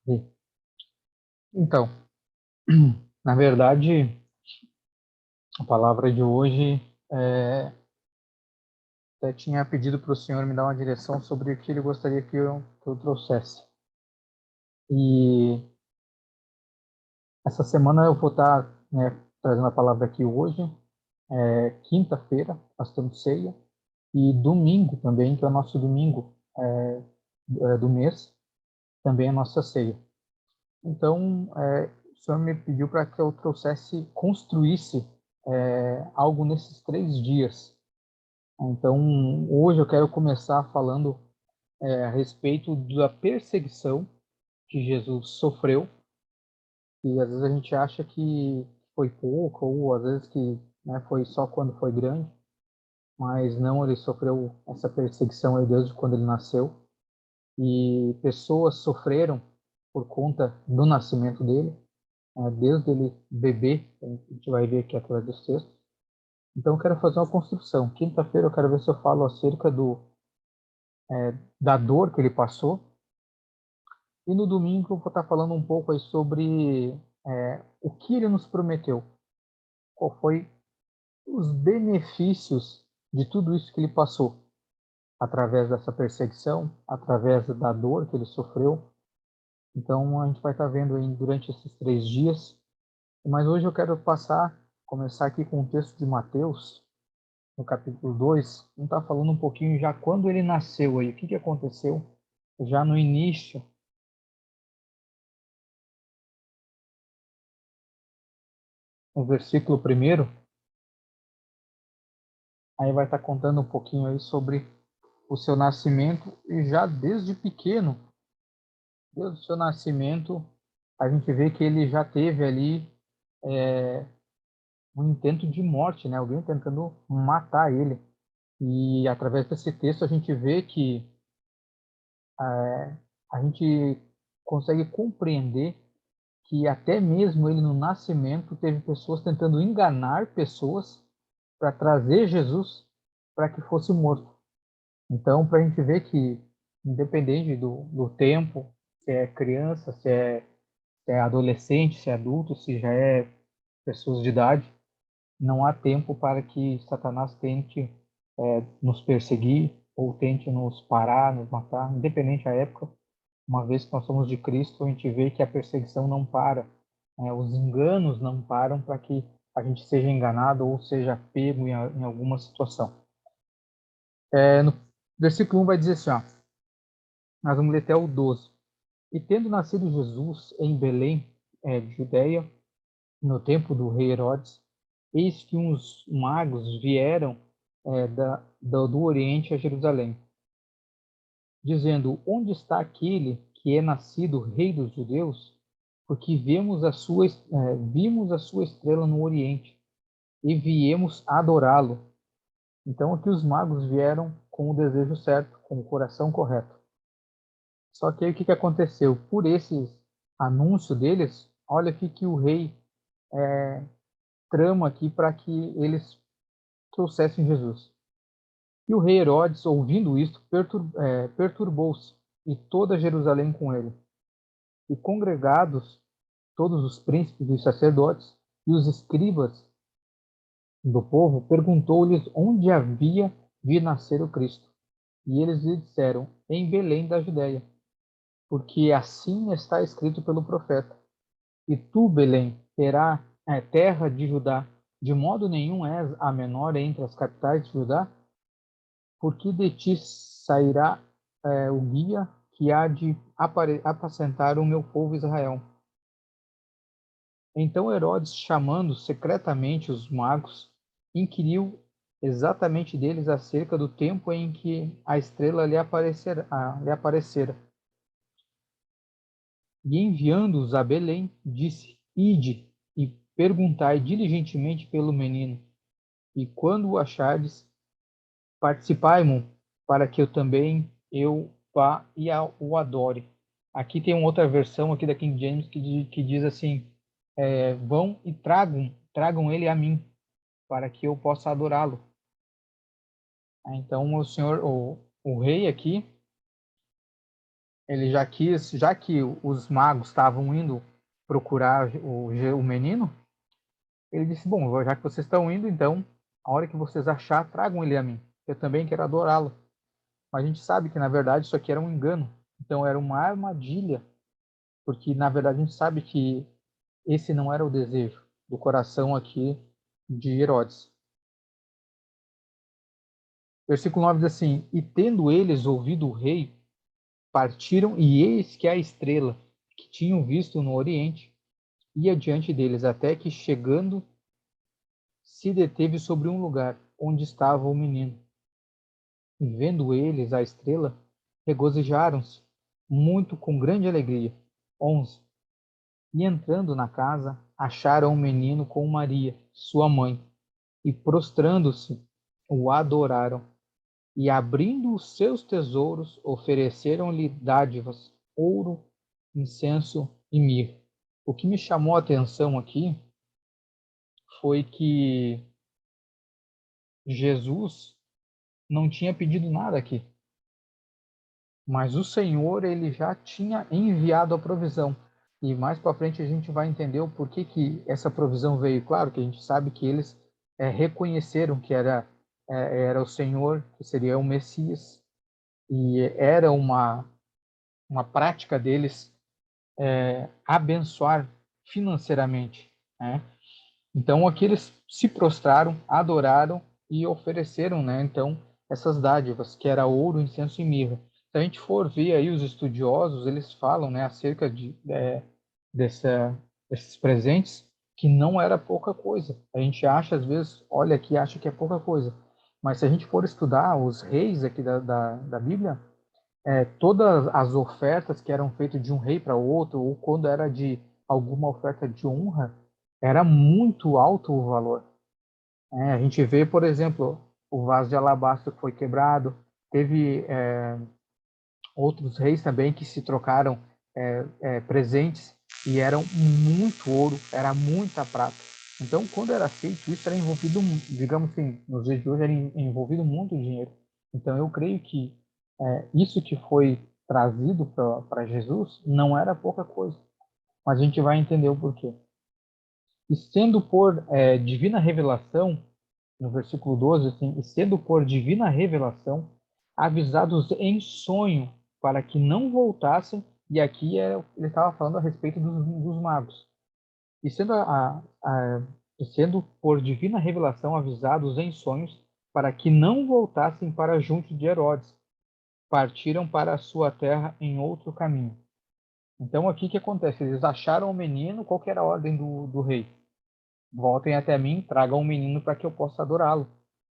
E, Então, na verdade, a palavra de hoje, até tinha pedido para o senhor me dar uma direção sobre o que ele gostaria que eu trouxesse. E essa semana eu vou estar, né, trazendo a palavra aqui hoje, quinta-feira, nós temos ceia, e domingo também, que é o nosso domingo do mês, também é a nossa ceia. Então, o senhor me pediu para que eu construísse algo nesses 3 dias. Então, hoje eu quero começar falando a respeito da perseguição que Jesus sofreu, e às vezes a gente acha que foi pouco, ou às vezes que, né, foi só quando foi grande, mas não, ele sofreu essa perseguição aí desde quando ele nasceu, e pessoas sofreram por conta do nascimento dele, desde ele bebê, a gente vai ver aqui através dos textos. Então, eu quero fazer uma construção. Quinta-feira eu quero ver se eu falo acerca da dor que ele passou. E no domingo eu vou estar falando um pouco aí sobre o que ele nos prometeu. Qual foi os benefícios de tudo isso que ele passou, através dessa perseguição, através da dor que ele sofreu. Então a gente vai estar vendo aí durante esses 3 dias. Mas hoje eu quero começar aqui com o texto de Mateus, no capítulo 2. Vamos estar falando um pouquinho já quando ele nasceu aí, o que aconteceu já no início, no versículo primeiro. Aí vai estar contando um pouquinho aí sobre o seu nascimento, e já desde o seu nascimento, a gente vê que ele já teve ali um intento de morte, né? Alguém tentando matar ele. E através desse texto a gente vê que a gente consegue compreender que até mesmo ele no nascimento teve pessoas tentando enganar pessoas para trazer Jesus para que fosse morto. Então, para a gente ver que, independente do tempo, se é criança, se é adolescente, se é adulto, se já é pessoas de idade, não há tempo para que Satanás tente nos perseguir ou tente nos parar, nos matar, independente da época. Uma vez que nós somos de Cristo, a gente vê que a perseguição não para, né? Os enganos não param para que a gente seja enganado ou seja pego em alguma situação. No versículo 1 vai dizer assim, ó, nós vamos ler até o 12. E tendo nascido Jesus em Belém, de Judeia, no tempo do rei Herodes, eis que uns magos vieram do Oriente a Jerusalém, dizendo: Onde está aquele que é nascido rei dos judeus? Porque vimos a sua estrela no Oriente e viemos adorá-lo. Então aqui os magos vieram com o desejo certo, com o coração correto. Só que aí o que aconteceu? Por esse anúncio deles, olha o que o rei trama aqui para que eles trouxessem Jesus. E o rei Herodes, ouvindo isto, perturbou-se, e toda Jerusalém com ele. E congregados todos os príncipes dos sacerdotes e os escribas do povo, perguntou-lhes onde havia de nascer o Cristo. E eles lhe disseram: em Belém da Judéia, porque assim está escrito pelo profeta: E tu, Belém, terra de Judá, de modo nenhum és a menor entre as capitais de Judá, porque de ti sairá o guia que há de apacentar o meu povo Israel. Então Herodes, chamando secretamente os magos, inquiriu exatamente deles acerca do tempo em que a estrela lhe aparecera. E enviando-os a Belém, disse: Ide e perguntai diligentemente pelo menino, e quando o achardes, participai-mo, para que eu também vá e o adore. Aqui tem uma outra versão aqui da King James que diz assim: vão e tragam ele a mim, para que eu possa adorá-lo. Então o rei aqui, ele já que os magos estavam indo procurar o menino, ele disse: bom, já que vocês estão indo, então, a hora que vocês achar, tragam ele a mim. Eu também quero adorá-lo. Mas a gente sabe que, na verdade, isso aqui era um engano. Então, era uma armadilha, porque, na verdade, a gente sabe que esse não era o desejo do coração aqui de Herodes. Versículo 9 diz assim: e tendo eles ouvido o rei, partiram, e eis que a estrela que tinham visto no oriente ia diante deles, até que, chegando, se deteve sobre um lugar onde estava o menino. E vendo eles a estrela, regozijaram-se muito com grande alegria. 11. E entrando na casa, acharam o menino com Maria, sua mãe, e prostrando-se, o adoraram. E abrindo os seus tesouros, ofereceram-lhe dádivas, ouro, incenso e mirra. O que me chamou a atenção aqui foi que Jesus não tinha pedido nada aqui, mas o Senhor ele já tinha enviado a provisão. E mais para frente a gente vai entender o porquê que essa provisão veio. Claro que a gente sabe que eles reconheceram que era o Senhor, que seria o Messias, e era uma prática deles abençoar financeiramente, né? Então aqui eles se prostraram, adoraram e ofereceram, né? Então essas dádivas, que era ouro, incenso e mirra. Se a gente for ver aí os estudiosos, eles falam, né, acerca dessa, desses presentes, que não era pouca coisa. A gente acha, às vezes, olha aqui, acha que é pouca coisa. Mas se a gente for estudar os reis aqui da Bíblia, todas as ofertas que eram feitas de um rei para outro, ou quando era de alguma oferta de honra, era muito alto o valor. A gente vê, por exemplo, o vaso de alabastro que foi quebrado, teve outros reis também que se trocaram presentes e eram muito ouro, era muita prata. Então, quando era feito isso, era envolvido, digamos assim, nos dias de hoje, era envolvido muito dinheiro. Então, eu creio que isso que foi trazido para Jesus não era pouca coisa, mas a gente vai entender o porquê. E sendo por divina revelação, no versículo 12, assim, e sendo por divina revelação, avisados em sonho para que não voltassem, e aqui ele estava falando a respeito dos magos, e sendo por divina revelação avisados em sonhos para que não voltassem para junto de Herodes, partiram para a sua terra em outro caminho. Então aqui o que acontece? Eles acharam o menino, qual que era a ordem do rei? Voltem até mim, tragam um menino para que eu possa adorá-lo.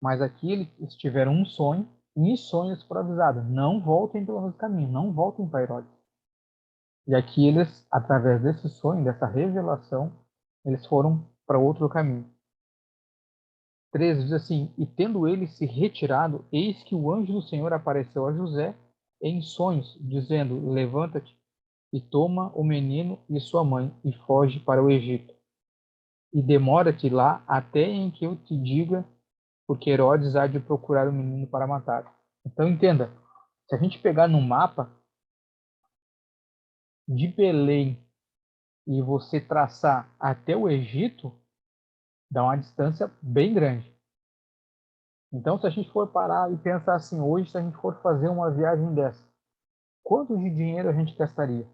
Mas aqui eles tiveram um sonho, e em sonhos foram avisados: não voltem pelo mesmo caminho, não voltem para Herodes. E aqui eles, através desse sonho, dessa revelação, eles foram para outro caminho. 13 diz assim: e tendo ele se retirado, eis que o anjo do Senhor apareceu a José em sonhos, dizendo: levanta-te e toma o menino e sua mãe e foge para o Egito. E demora-te lá até em que eu te diga, porque Herodes há de procurar o menino para matar. Então entenda, se a gente pegar no mapa de Belém e você traçar até o Egito, dá uma distância bem grande. Então, se a gente for parar e pensar assim, hoje, se a gente for fazer uma viagem dessa, quanto de dinheiro a gente gastaria?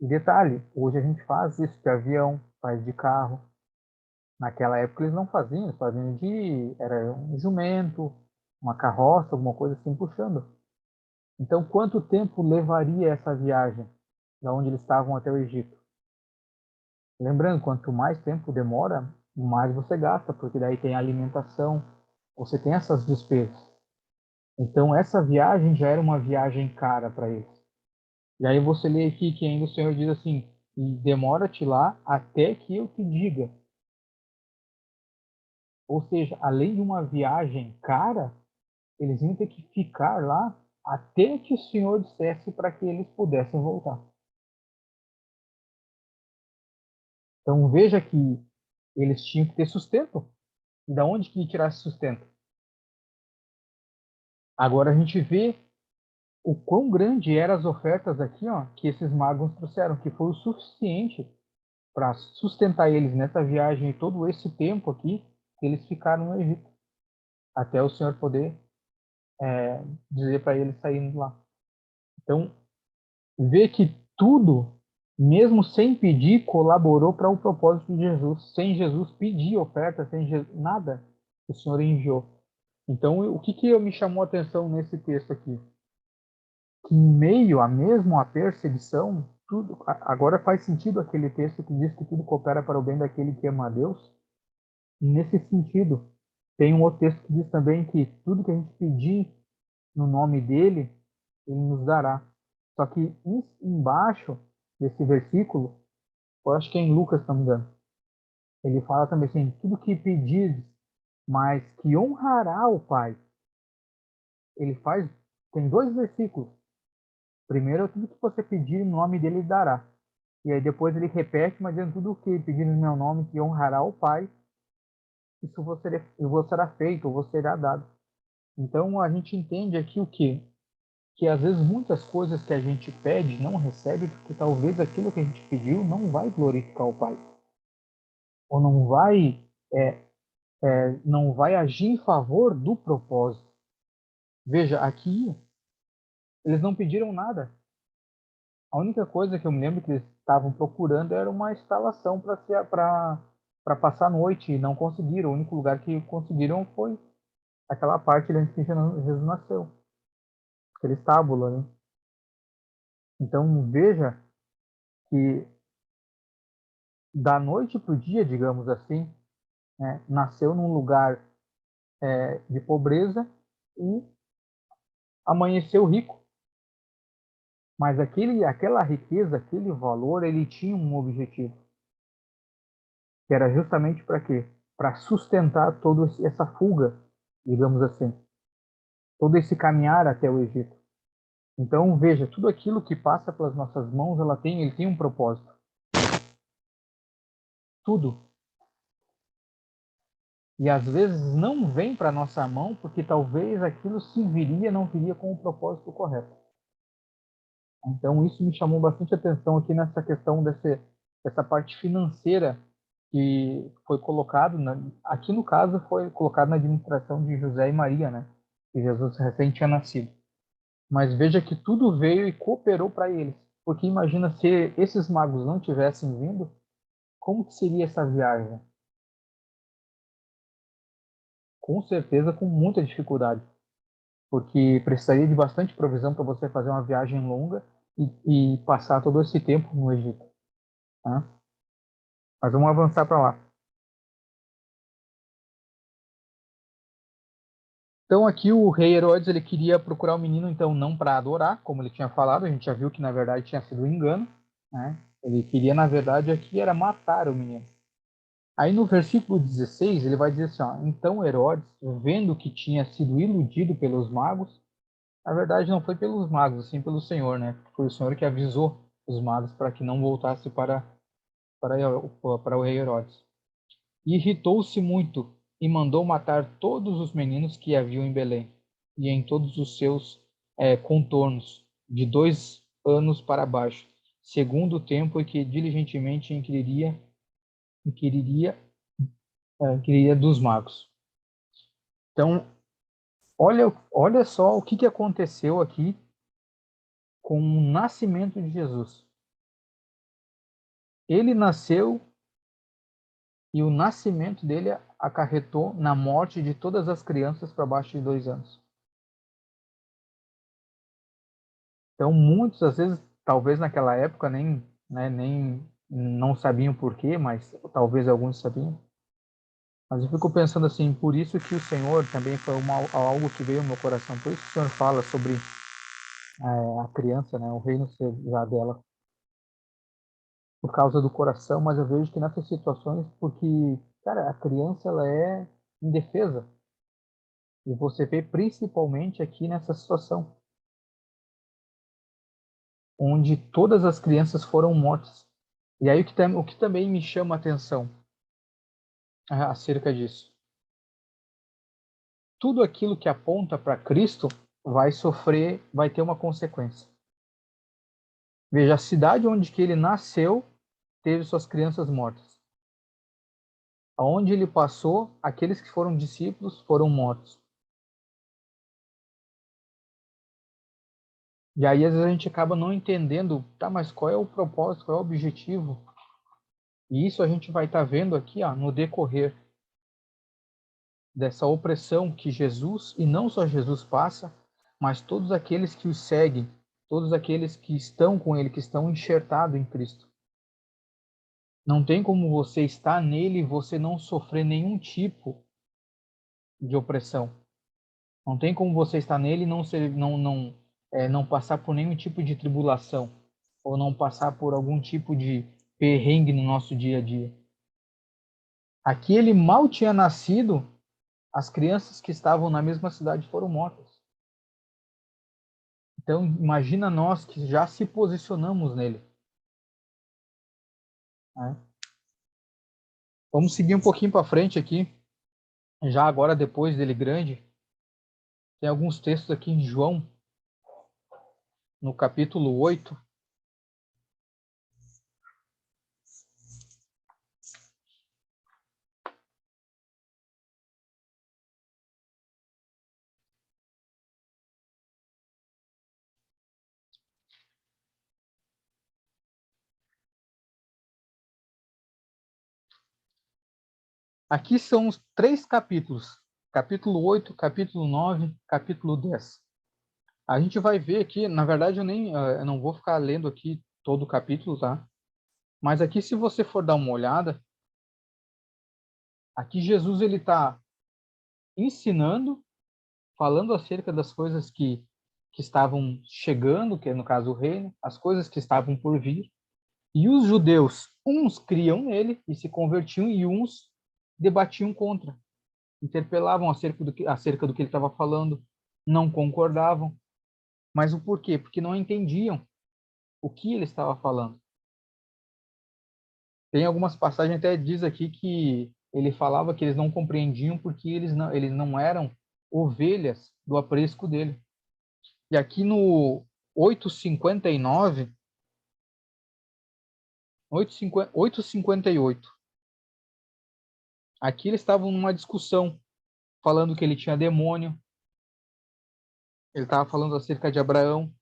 E detalhe, hoje a gente faz isso de avião, faz de carro. Naquela época eles não faziam, eles faziam era um jumento, uma carroça, alguma coisa assim puxando. Então, quanto tempo levaria essa viagem da onde eles estavam até o Egito? Lembrando, quanto mais tempo demora, mais você gasta, porque daí tem alimentação, você tem essas despesas. Então, essa viagem já era uma viagem cara para eles. E aí você lê aqui que ainda o Senhor diz assim: e demora-te lá até que eu te diga. Ou seja, além de uma viagem cara, eles iam ter que ficar lá até que o Senhor dissesse para que eles pudessem voltar. Então veja que eles tinham que ter sustento. E da onde que ia tirar esse sustento? Agora a gente vê o quão grande eram as ofertas aqui, ó, que esses magos trouxeram, que foi o suficiente para sustentar eles nessa viagem e todo esse tempo aqui que eles ficaram no Egito, até o Senhor poder dizer para eles saírem de lá. Então, vê que tudo, mesmo sem pedir, colaborou para o propósito de Jesus. Sem Jesus pedir oferta, sem nada, o Senhor enviou. Então, o que me chamou a atenção nesse texto aqui? Que em meio a mesmo a perseguição, tudo, agora faz sentido aquele texto que diz que tudo coopera para o bem daquele que ama a Deus. Nesse sentido, tem um outro texto que diz também que tudo que a gente pedir no nome dele, ele nos dará. Só que embaixo desse versículo, eu acho que é em Lucas, se não me engano, ele fala também assim, tudo que pedir, mas que honrará o Pai. Ele faz, tem dois versículos. Primeiro, tudo que você pedir no nome dele, ele dará. E aí depois ele repete, mas dizendo tudo o que pedir no meu nome, que honrará o Pai, isso vos será feito, ou vos será dado. Então a gente entende aqui o quê? Que às vezes muitas coisas que a gente pede não recebe porque talvez aquilo que a gente pediu não vai glorificar o Pai. Ou é, não vai agir em favor do propósito. Veja, aqui eles não pediram nada. A única coisa que eu me lembro que eles estavam procurando era uma instalação para passar a noite e não conseguiram. O único lugar que conseguiram foi aquela parte onde Jesus nasceu, aquele estábulo ali. Então veja que da noite para o dia, digamos assim, né, nasceu num lugar de pobreza e amanheceu rico. Mas aquela riqueza, aquele valor, ele tinha um objetivo, que era justamente para quê? Para sustentar toda essa fuga, digamos assim, todo esse caminhar até o Egito. Então, veja, tudo aquilo que passa pelas nossas mãos, ele tem um propósito. Tudo. E às vezes não vem para nossa mão porque talvez aquilo se viria, não viria com o propósito correto. Então, isso me chamou bastante atenção aqui nessa questão dessa parte financeira que foi colocado, aqui no caso, foi colocado na administração de José e Maria, né? Que Jesus recém tinha nascido. Mas veja que tudo veio e cooperou para eles. Porque imagina se esses magos não tivessem vindo, como que seria essa viagem? Com certeza com muita dificuldade. Porque precisaria de bastante provisão para você fazer uma viagem longa e passar todo esse tempo no Egito. Tá? Mas vamos avançar para lá. Então aqui o rei Herodes ele queria procurar o menino então não para adorar, como ele tinha falado, a gente já viu que na verdade tinha sido um engano, né? Ele queria na verdade aqui era matar o menino. Aí no versículo 16 ele vai dizer assim, ó, então Herodes, vendo que tinha sido iludido pelos magos, na verdade não foi pelos magos, sim pelo Senhor, né? Foi o Senhor que avisou os magos para que não voltasse para o rei Herodes. E irritou-se muito e mandou matar todos os meninos que haviam em Belém e em todos os seus contornos, de 2 anos para baixo, segundo o tempo em que diligentemente inquiriria dos magos. Então, olha só o que aconteceu aqui com o nascimento de Jesus. Ele nasceu e o nascimento dele acarretou na morte de todas as crianças para baixo de 2 anos. Então, muitos, às vezes, talvez naquela época nem não sabiam por quê, mas talvez alguns sabiam. Mas eu fico pensando assim, por isso que o Senhor também foi algo que veio no meu coração. Por isso que o Senhor fala sobre a criança, né, o reino ser já dela, por causa do coração. Mas eu vejo que nessas situações, porque, cara, a criança ela é indefesa. E você vê principalmente aqui nessa situação, onde todas as crianças foram mortas. E aí o que também me chama a atenção acerca disso. Tudo aquilo que aponta para Cristo vai sofrer, vai ter uma consequência. Veja, a cidade onde que ele nasceu teve suas crianças mortas. Aonde ele passou, aqueles que foram discípulos foram mortos. E aí, às vezes, a gente acaba não entendendo, tá, mas qual é o propósito, qual é o objetivo? E isso a gente vai estar vendo aqui, ó, no decorrer dessa opressão que Jesus, e não só Jesus passa, mas todos aqueles que o seguem, todos aqueles que estão com ele, que estão enxertados em Cristo. Não tem como você estar nele e você não sofrer nenhum tipo de opressão. Não tem como você estar nele e não passar por nenhum tipo de tribulação ou não passar por algum tipo de perrengue no nosso dia a dia. Aqui ele mal tinha nascido, as crianças que estavam na mesma cidade foram mortas. Então imagina nós que já se posicionamos nele. Né? Vamos seguir um pouquinho para frente aqui. Já agora depois dele grande, tem alguns textos aqui em João, no capítulo 8. Aqui são os 3 capítulos. Capítulo 8, capítulo 9, capítulo 10. A gente vai ver aqui, na verdade eu não vou ficar lendo aqui todo o capítulo, tá? Mas aqui se você for dar uma olhada, aqui Jesus ele está ensinando, falando acerca das coisas que estavam chegando, que é no caso o reino, as coisas que estavam por vir. E os judeus, uns criam nele e se convertiam e uns debatiam contra, interpelavam acerca do que ele estava falando, não concordavam. Mas o porquê? Porque não entendiam o que ele estava falando. Tem algumas passagens até diz aqui que ele falava que eles não compreendiam porque eles não eram ovelhas do aprisco dele. E aqui no 8:59, 8:58, aqui eles estavam numa discussão, falando que ele tinha demônio, ele estava falando acerca de Abraão.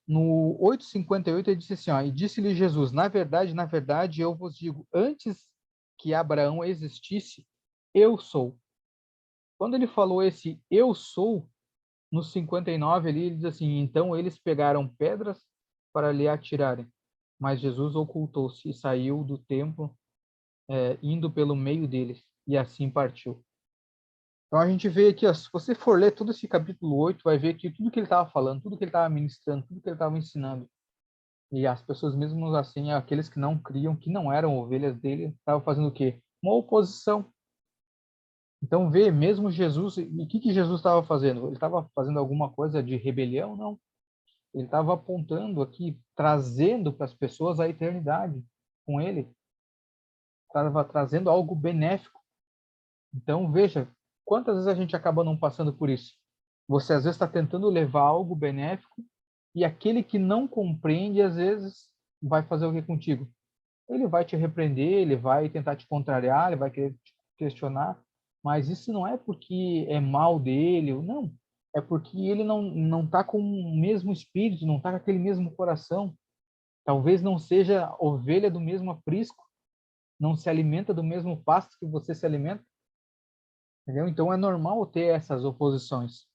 No 8:58 ele disse assim, ó, e disse-lhe Jesus, na verdade, eu vos digo, antes que Abraão existisse, eu sou. Quando ele falou esse eu sou, no 59 ali, ele diz assim, então eles pegaram pedras para lhe atirarem. Mas Jesus ocultou-se e saiu do templo, indo pelo meio deles, e assim partiu. Então a gente vê aqui, ó, se você for ler todo esse capítulo 8, vai ver que tudo que ele estava falando, tudo que ele estava ministrando, tudo que ele estava ensinando, e as pessoas, mesmo assim, aqueles que não criam, que não eram ovelhas dele, estavam fazendo o quê? Uma oposição. Então, vê, mesmo Jesus, e o que Jesus estava fazendo? Ele estava fazendo alguma coisa de rebelião? Não. Ele estava apontando aqui, trazendo para as pessoas a eternidade com ele. Estava trazendo algo benéfico. Então, veja, quantas vezes a gente acaba não passando por isso? Você, às vezes, está tentando levar algo benéfico e aquele que não compreende, às vezes, vai fazer o que contigo? Ele vai te repreender, ele vai tentar te contrariar, ele vai querer te questionar, mas isso não é porque é mal dele, não. É porque ele não está com o mesmo espírito, não está com aquele mesmo coração. Talvez não seja ovelha do mesmo aprisco, não se alimenta do mesmo pasto que você se alimenta, entendeu? Então é normal ter essas oposições.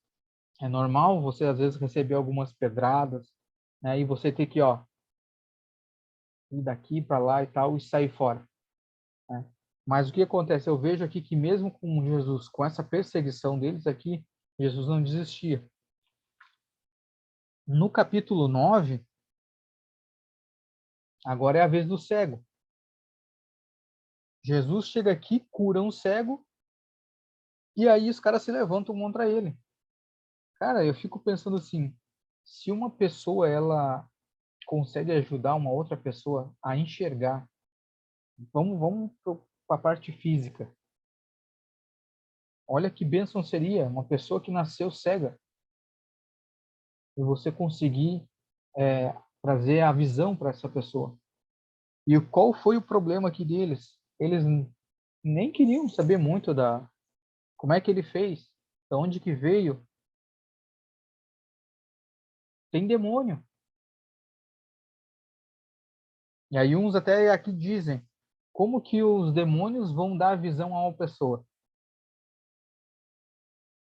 É normal você às vezes receber algumas pedradas, né? E você ter que, ó, ir daqui para lá e tal e sair fora. Né? Mas o que acontece? Eu vejo aqui que mesmo com Jesus, com essa perseguição deles aqui, Jesus não desistia. No capítulo 9, agora é a vez do cego. Jesus chega aqui, cura um cego, e aí os caras se levantam contra ele. Cara, eu fico pensando assim, se uma pessoa ela consegue ajudar uma outra pessoa a enxergar, vamos para a parte física. Olha que bênção seria uma pessoa que nasceu cega. e você conseguir trazer a visão para essa pessoa. E qual foi o problema aqui deles? Eles nem queriam saber muito como é que ele fez, de onde que veio. Tem demônio. E aí uns até aqui dizem, como que os demônios vão dar visão a uma pessoa?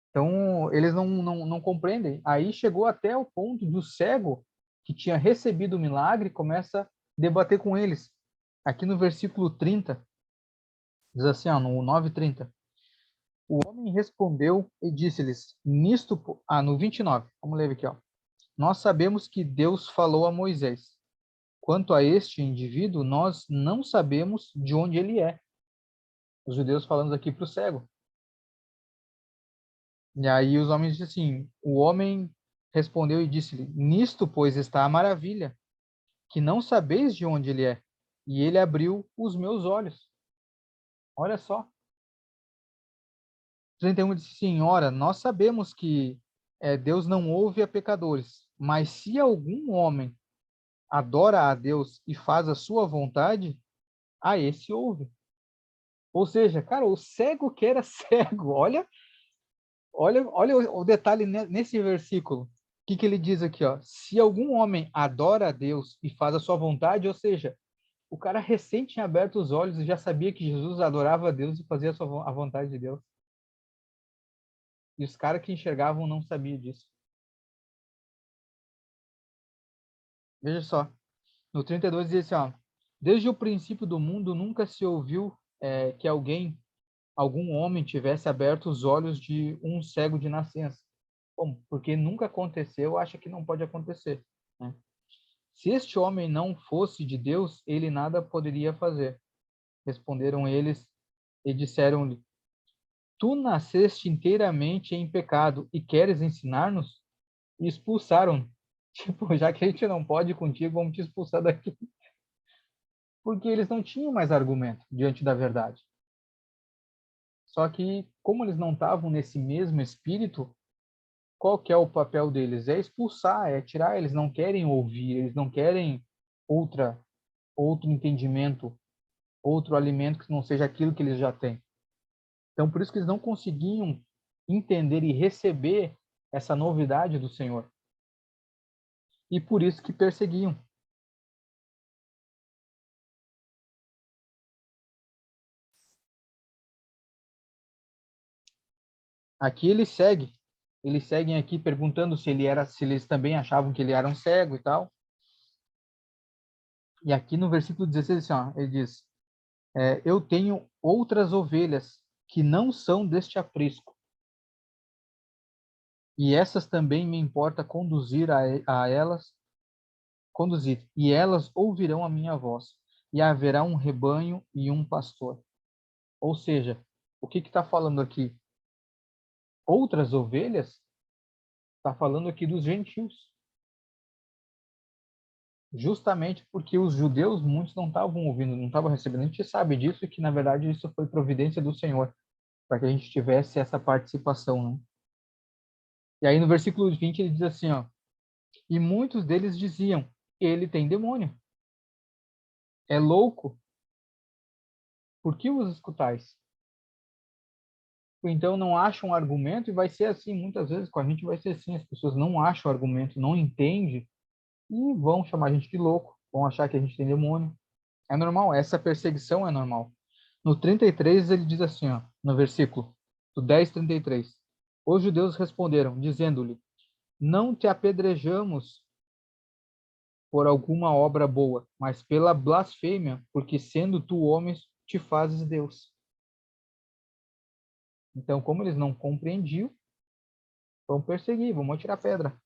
Então, eles não compreendem. Aí chegou até o ponto do cego, que tinha recebido o milagre, começa a debater com eles. Aqui no versículo 30, diz assim, ó, no 9:30. O homem respondeu e disse-lhes, no 29, vamos ler aqui, ó. Nós sabemos que Deus falou a Moisés. Quanto a este indivíduo, nós não sabemos de onde ele é. Os judeus falando aqui para o cego. E aí os homens dizem assim, o homem respondeu e disse-lhe, nisto, pois, está a maravilha, que não sabeis de onde ele é. E ele abriu os meus olhos. Olha só. 31 disse, Senhora, nós sabemos que Deus não ouve a pecadores, mas se algum homem adora a Deus e faz a sua vontade, a esse ouve. Ou seja, cara, o cego que era cego, olha o detalhe nesse versículo. O que ele diz aqui, ó? Se algum homem adora a Deus e faz a sua vontade, ou seja, o cara recém tinha aberto os olhos e já sabia que Jesus adorava a Deus e fazia a vontade de Deus. E os caras que enxergavam não sabiam disso. Veja só, no 32 diz assim, ó, desde o princípio do mundo nunca se ouviu que algum homem tivesse aberto os olhos de um cego de nascença. Bom, porque nunca aconteceu, acha que não pode acontecer, né? Se este homem não fosse de Deus, ele nada poderia fazer. Responderam eles e disseram-lhe, tu nasceste inteiramente em pecado e queres ensinar-nos? E expulsaram. Tipo, já que a gente não pode ir contigo, vamos te expulsar daqui. Porque eles não tinham mais argumento diante da verdade. Só que, como eles não estavam nesse mesmo espírito, qual que é o papel deles? É expulsar, é tirar. Eles não querem ouvir, eles não querem outro entendimento, outro alimento que não seja aquilo que eles já têm. Então, por isso que eles não conseguiam entender e receber essa novidade do Senhor. E por isso que perseguiam. Aqui eles seguem aqui perguntando se eles também achavam que ele era um cego e tal. E aqui no versículo 16, assim, ó, ele diz, eu tenho outras ovelhas que não são deste aprisco. E essas também me importa a elas, conduzir. E elas ouvirão a minha voz. E haverá um rebanho e um pastor. Ou seja, o que está falando aqui? Outras ovelhas? Está falando aqui dos gentios. Justamente porque os judeus, muitos não estavam ouvindo, não estavam recebendo. A gente sabe disso e que, na verdade, isso foi providência do Senhor, para que a gente tivesse essa participação, né? E aí no versículo 20 ele diz assim, ó, e muitos deles diziam, ele tem demônio, é louco, por que os escutais? Então não acham argumento e vai ser assim, muitas vezes com a gente vai ser assim, as pessoas não acham argumento, não entendem e vão chamar a gente de louco, vão achar que a gente tem demônio. É normal, essa perseguição é normal. No 33 ele diz assim, ó, no versículo, do 10:33, os judeus responderam, dizendo-lhe, não te apedrejamos por alguma obra boa, mas pela blasfêmia, porque sendo tu homem, te fazes Deus. Então, como eles não compreendiam, vão perseguir, vão atirar pedra.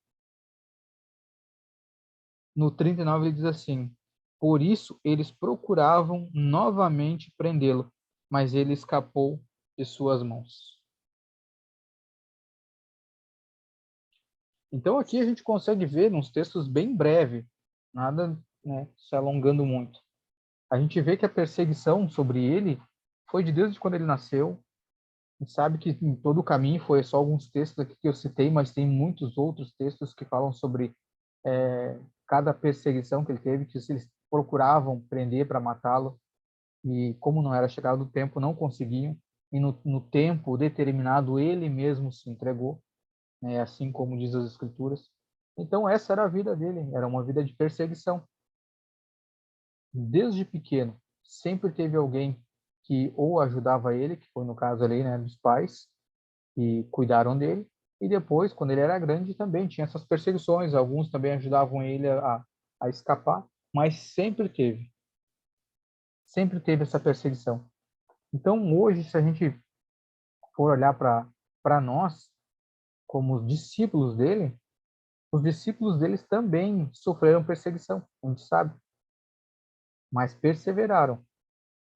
No 39 ele diz assim, por isso eles procuravam novamente prendê-lo, mas ele escapou de suas mãos. Então aqui a gente consegue ver nos textos bem breve, nada, né, se alongando muito. A gente vê que a perseguição sobre ele foi de Deus de quando ele nasceu, A gente sabe que em todo o caminho foi só alguns textos aqui que eu citei, mas tem muitos outros textos que falam sobre cada perseguição que ele teve, que eles procuravam prender para matá-lo, e como não era chegado o tempo, não conseguiam, e no tempo determinado ele mesmo se entregou, né, assim como diz as Escrituras. Então essa era a vida dele, era uma vida de perseguição. Desde pequeno, sempre teve alguém que ou ajudava ele, que foi no caso ali, né, dos pais, que cuidaram dele, e depois, quando ele era grande, também tinha essas perseguições, alguns também ajudavam ele a escapar, mas sempre teve essa perseguição. Então, hoje, se a gente for olhar para nós, como os discípulos dele, os discípulos deles também sofreram perseguição, a gente sabe, mas perseveraram.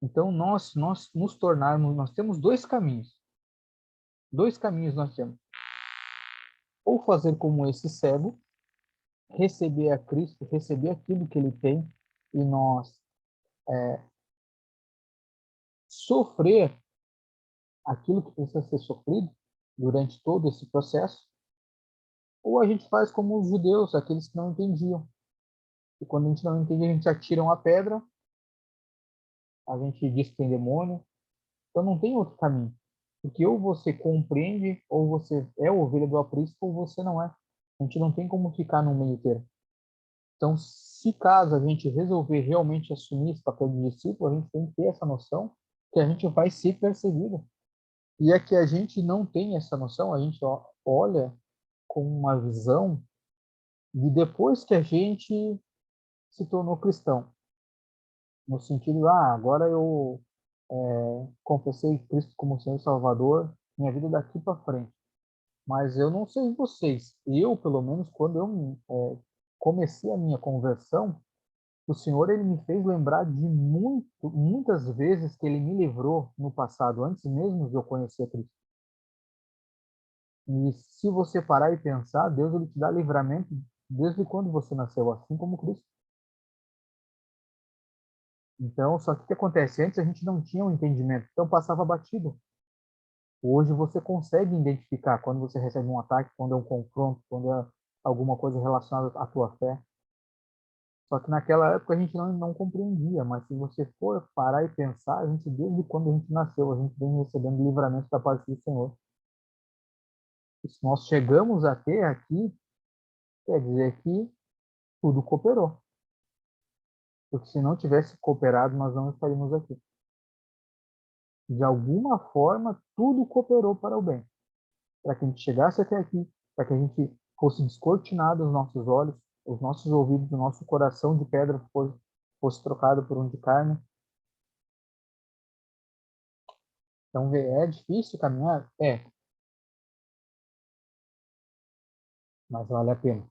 Então, nós nos tornarmos, nós temos dois caminhos nós temos. Ou fazer como esse cego, receber a Cristo, receber aquilo que ele tem, e nós sofrer aquilo que precisa ser sofrido durante todo esse processo, ou a gente faz como os judeus, aqueles que não entendiam. E quando a gente não entende, a gente atira uma pedra, a gente diz que tem demônio, então não tem outro caminho. Porque ou você compreende, ou você é ovelha do aprisco, ou você não é. A gente não tem como ficar no meio termo. Então, se caso a gente resolver realmente assumir esse papel de discípulo, a gente tem que ter essa noção que a gente vai ser perseguido. E é que a gente não tem essa noção, a gente olha com uma visão de depois que a gente se tornou cristão. No sentido, agora eu confessei Cristo como Senhor e Salvador, minha vida daqui para frente. Mas eu não sei vocês, eu, pelo menos, quando eu comecei a minha conversão, o Senhor ele me fez lembrar de muitas vezes que ele me livrou no passado, antes mesmo de eu conhecer Cristo. E se você parar e pensar, Deus ele te dá livramento desde quando você nasceu, assim como Cristo. Então, só que o que acontece? Antes a gente não tinha um entendimento, então passava batido. Hoje você consegue identificar quando você recebe um ataque, quando é um confronto, quando é alguma coisa relacionada à tua fé. Só que naquela época a gente não compreendia, mas se você for parar e pensar, a gente, desde quando a gente nasceu, a gente vem recebendo livramento da parte do Senhor. E se nós chegamos a ter aqui, quer dizer que tudo cooperou. Porque se não tivesse cooperado, nós não estaríamos aqui. De alguma forma, tudo cooperou para o bem. Para que a gente chegasse até aqui, para que a gente fosse descortinado os nossos olhos, os nossos ouvidos, o nosso coração de pedra fosse trocado por um de carne. Então, é difícil caminhar? É, mas vale a pena.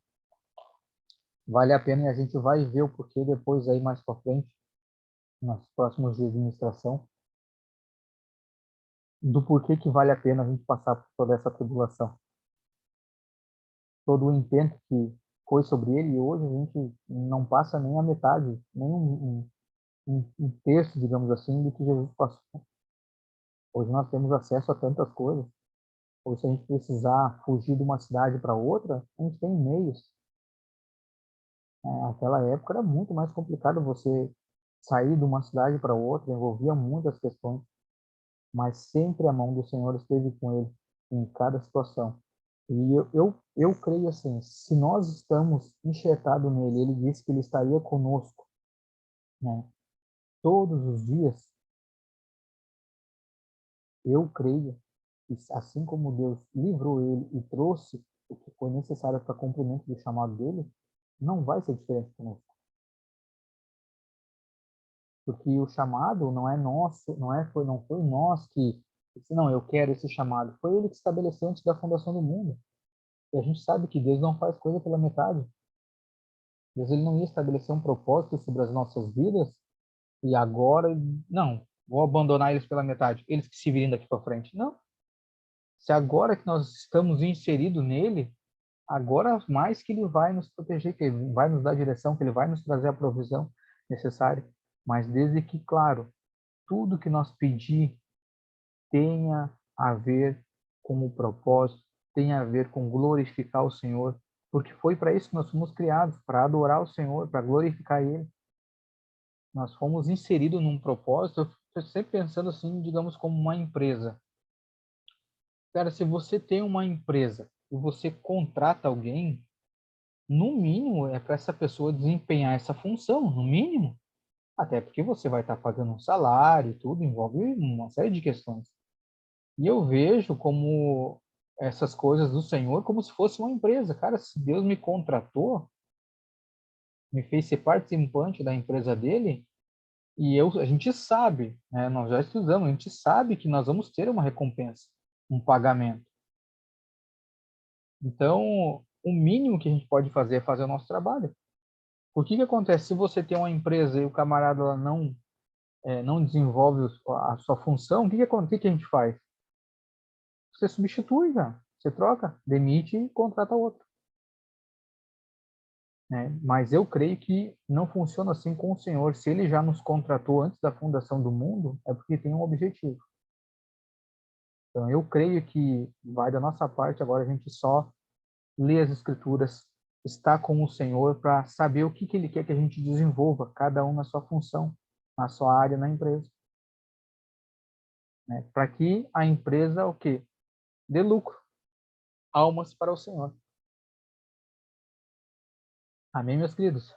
Vale a pena e a gente vai ver o porquê depois aí mais para frente, nos próximos dias de administração, do porquê que vale a pena a gente passar por toda essa tribulação. Todo o intento que foi sobre ele, e hoje a gente não passa nem a metade, nem um terço, digamos assim, do que Jesus passou. Hoje nós temos acesso a tantas coisas. Ou se a gente precisar fugir de uma cidade para outra, a gente tem meios. Naquela época era muito mais complicado você sair de uma cidade para outra, envolvia muitas questões, mas sempre a mão do Senhor esteve com ele em cada situação. E eu creio assim, se nós estamos enxertados nele, ele disse que ele estaria conosco, né, todos os dias, eu creio que assim como Deus livrou ele e trouxe o que foi necessário para cumprimento do chamado dele, não vai ser diferente conosco. Porque o chamado não é nosso, não foi nós que disse, não, eu quero esse chamado. Foi ele que estabeleceu antes da fundação do mundo. E a gente sabe que Deus não faz coisa pela metade. Deus ele não ia estabelecer um propósito sobre as nossas vidas e agora, não, vou abandonar eles pela metade, eles que se virem daqui para frente. Não. Se agora que nós estamos inseridos nele, agora mais que ele vai nos proteger, que ele vai nos dar direção, que ele vai nos trazer a provisão necessária. Mas desde que, claro, tudo que nós pedir tenha a ver com o propósito, tem a ver com glorificar o Senhor, porque foi para isso que nós fomos criados, para adorar o Senhor, para glorificar Ele. Nós fomos inseridos num propósito. Eu estou sempre pensando assim, digamos, como uma empresa. Cara, se você tem uma empresa e você contrata alguém, no mínimo é para essa pessoa desempenhar essa função, no mínimo. Até porque você vai estar pagando um salário e tudo, envolve uma série de questões. E eu vejo como essas coisas do Senhor como se fosse uma empresa. Cara, se Deus me contratou, me fez ser participante da empresa dele, e a gente sabe, né, nós já estudamos, a gente sabe que nós vamos ter uma recompensa, um pagamento. Então, o mínimo que a gente pode fazer é fazer o nosso trabalho. Por que que acontece? Se você tem uma empresa e o camarada lá não desenvolve a sua função, o que que acontece? O que a gente faz? Você substitui já, você troca, demite e contrata outro. Né? Mas eu creio que não funciona assim com o Senhor. Se Ele já nos contratou antes da fundação do mundo, é porque tem um objetivo. Então, eu creio que vai da nossa parte agora a gente só ler as Escrituras, estar com o Senhor para saber o que, que Ele quer que a gente desenvolva, cada um na sua função, na sua área, na empresa. Né? Para que a empresa, o quê? Dê lucro, almas para o Senhor. Amém, meus queridos?